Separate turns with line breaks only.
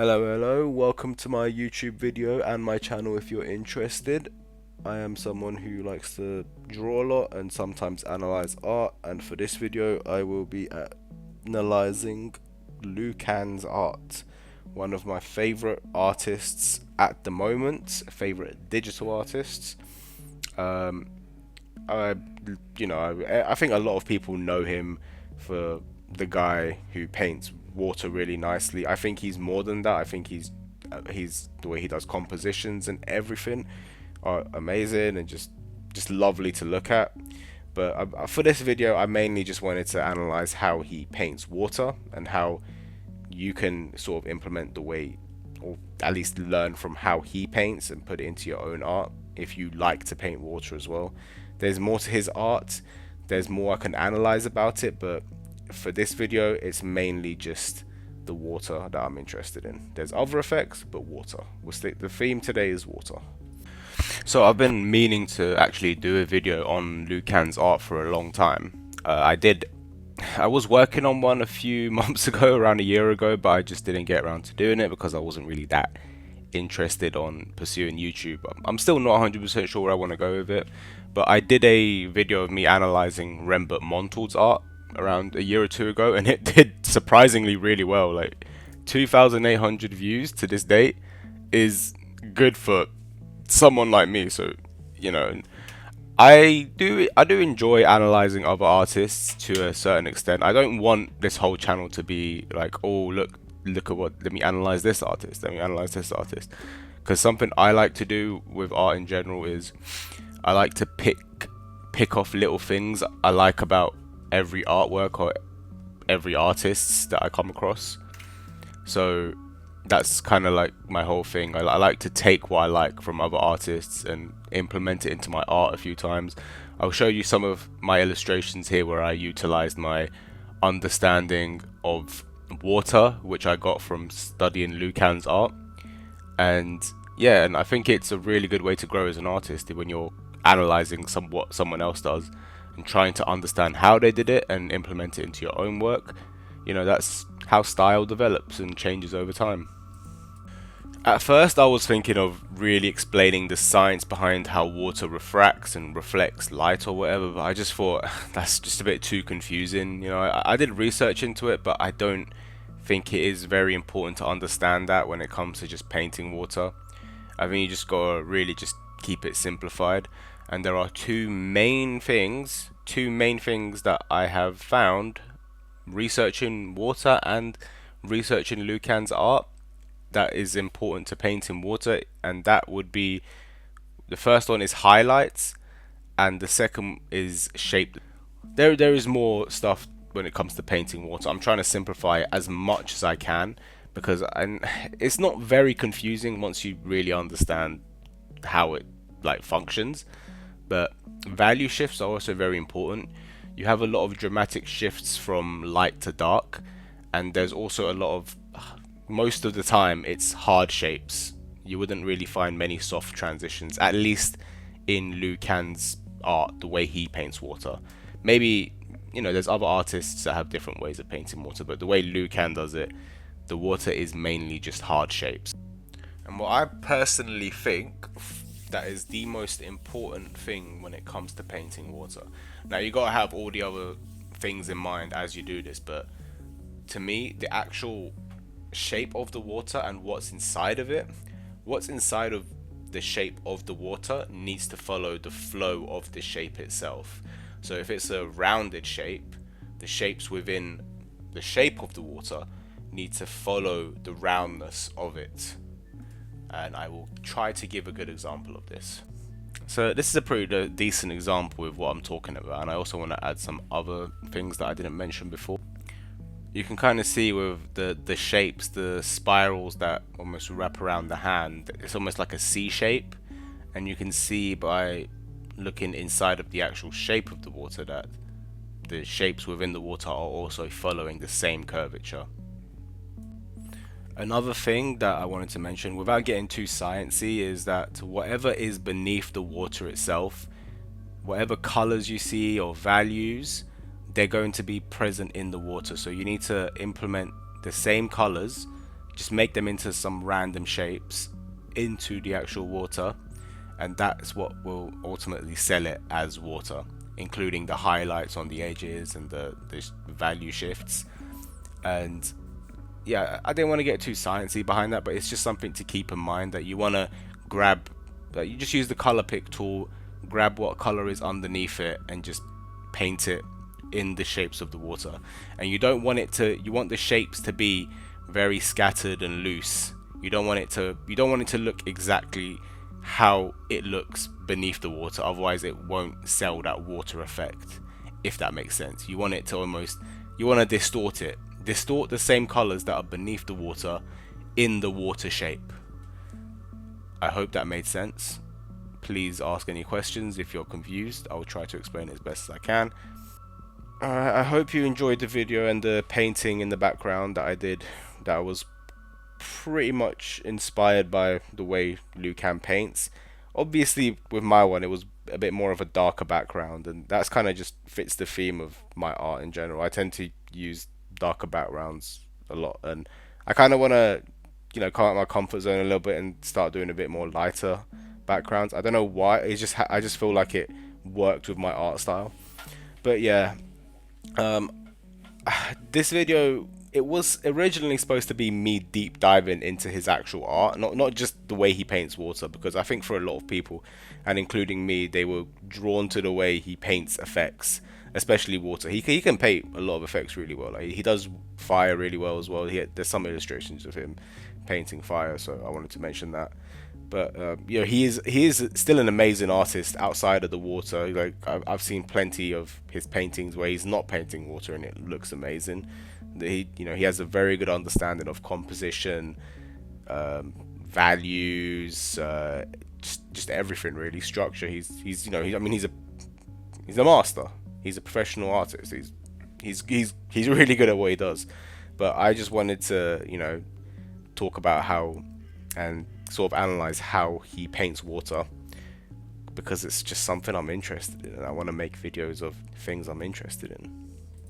Hello, welcome to my YouTube video and my channel if you're interested. I am someone who likes to draw a lot and sometimes analyze art, and for this video I will be analyzing Kan's art, one of my favorite artists at the moment, favorite digital artists. Um, I, I think a lot of people know him for the guy who paints water really nicely. I think he's more than that. I think he's the way he does compositions and everything are amazing and just lovely to look at. But for this video, I mainly just wanted to analyze how he paints water and how you can sort of implement the way, or at least learn from how he paints and put it into your own art if you like to paint water as well. There's more to his art, there's more I can analyze about it, but for this video it's mainly just the water that I'm interested in. There's other effects, but water. The theme today is water. So I've been meaning to actually do a video on Kan's art for a long time. I was working on one a few months ago, around a year ago, but I just didn't get around to doing it because I wasn't really that interested on pursuing YouTube. I'm still not 100% sure where I want to go with it, but I did a video of me analyzing Rembert Montal's art around a year or two ago, and it did surprisingly really well. Like 2,800 views to this date is good for someone like me. So I do enjoy analyzing other artists to a certain extent. I don't want this whole channel to be like, oh look at what, let me analyze this artist, let me analyze this artist. Because something I like to do with art in general is I like to pick off little things I like about every artwork or every artist that I come across. So that's kind of like my whole thing. I like to take what I like from other artists and implement it into my art a few times. I'll show you some of my illustrations here where I utilized my understanding of water, which I got from studying Kan's art. And yeah, and I think it's a really good way to grow as an artist when you're analyzing what someone else does and trying to understand how they did it and implement it into your own work. That's how style develops and changes over time. At first I was thinking of really explaining the science behind how water refracts and reflects light or whatever, but I just thought that's just a bit too confusing. I did research into it, but I don't think it is very important to understand that when it comes to just painting water. I think you just gotta really just keep it simplified, and there are two main things that I have found researching water and researching Kan's art that is important to painting water, and that would be, the first one is highlights and the second is shape. There is more stuff when it comes to painting water. I'm trying to simplify it as much as I can because it's not very confusing once you really understand how it functions. But value shifts are also very important. You have a lot of dramatic shifts from light to dark, and there's also a lot of, most of the time it's hard shapes. You wouldn't really find many soft transitions, at least in Kan's art, the way he paints water. Maybe there's other artists that have different ways of painting water, but the way Kan does it, the water is mainly just hard shapes. And what I personally think that is the most important thing when it comes to painting water. Now you gotta have all the other things in mind as you do this, but to me, the actual shape of the water and what's inside of the shape of the water needs to follow the flow of the shape itself. So if it's a rounded shape, the shapes within the shape of the water need to follow the roundness of it. And I will try to give a good example of this. So this is a pretty decent example with what I'm talking about, and I also want to add some other things that I didn't mention before. You can kind of see with the shapes, the spirals that almost wrap around the hand, it's almost like a C shape, and you can see by looking inside of the actual shape of the water that the shapes within the water are also following the same curvature. Another thing that I wanted to mention, without getting too sciencey, is that whatever is beneath the water itself, whatever colors you see or values, they're going to be present in the water. So you need to implement the same colors just make them into some random shapes into the actual water, and that's what will ultimately sell it as water, including the highlights on the edges and the value shifts. And yeah, I didn't want to get too sciencey behind that, but it's just something to keep in mind, that you want to grab, that you just use the color pick tool, grab what color is underneath it, and just paint it in the shapes of the water. And you don't want it to, you want the shapes to be very scattered and loose. You don't want it to look exactly how it looks beneath the water, otherwise it won't sell that water effect, if that makes sense. You want it to almost, you want to distort it, distort the same colors that are beneath the water in the water shape. I hope that made sense. Please ask any questions if you're confused. I will try to explain it as best as I can. I hope you enjoyed the video and the painting in the background that I did. That was pretty much inspired by the way Liu Kan paints. Obviously with my one it was a bit more of a darker background, and that's kind of just fits the theme of my art in general. I tend to use darker backgrounds a lot, and I kind of want to, you know, come out of my comfort zone a little bit and start doing a bit more lighter backgrounds. I don't know why, it's just I just feel like it worked with my art style. But yeah, this video, it was originally supposed to be me deep diving into his actual art, not just the way he paints water, because I think for a lot of people, and including me, they were drawn to the way he paints effects, especially water. He can paint a lot of effects really well. Like, he does fire really well as well. There's some illustrations of him painting fire, so I wanted to mention that. But you know, he is still an amazing artist outside of the water. Like, I've seen plenty of his paintings where he's not painting water and it looks amazing. He, you know, he has a very good understanding of composition, values, just everything really. Structure. He's you know, I mean, he's a master. He's a professional artist. He's really good at what he does. But I just wanted to, you know, talk about how and sort of analyze how he paints water, because it's just something I'm interested in, and I want to make videos of things I'm interested in.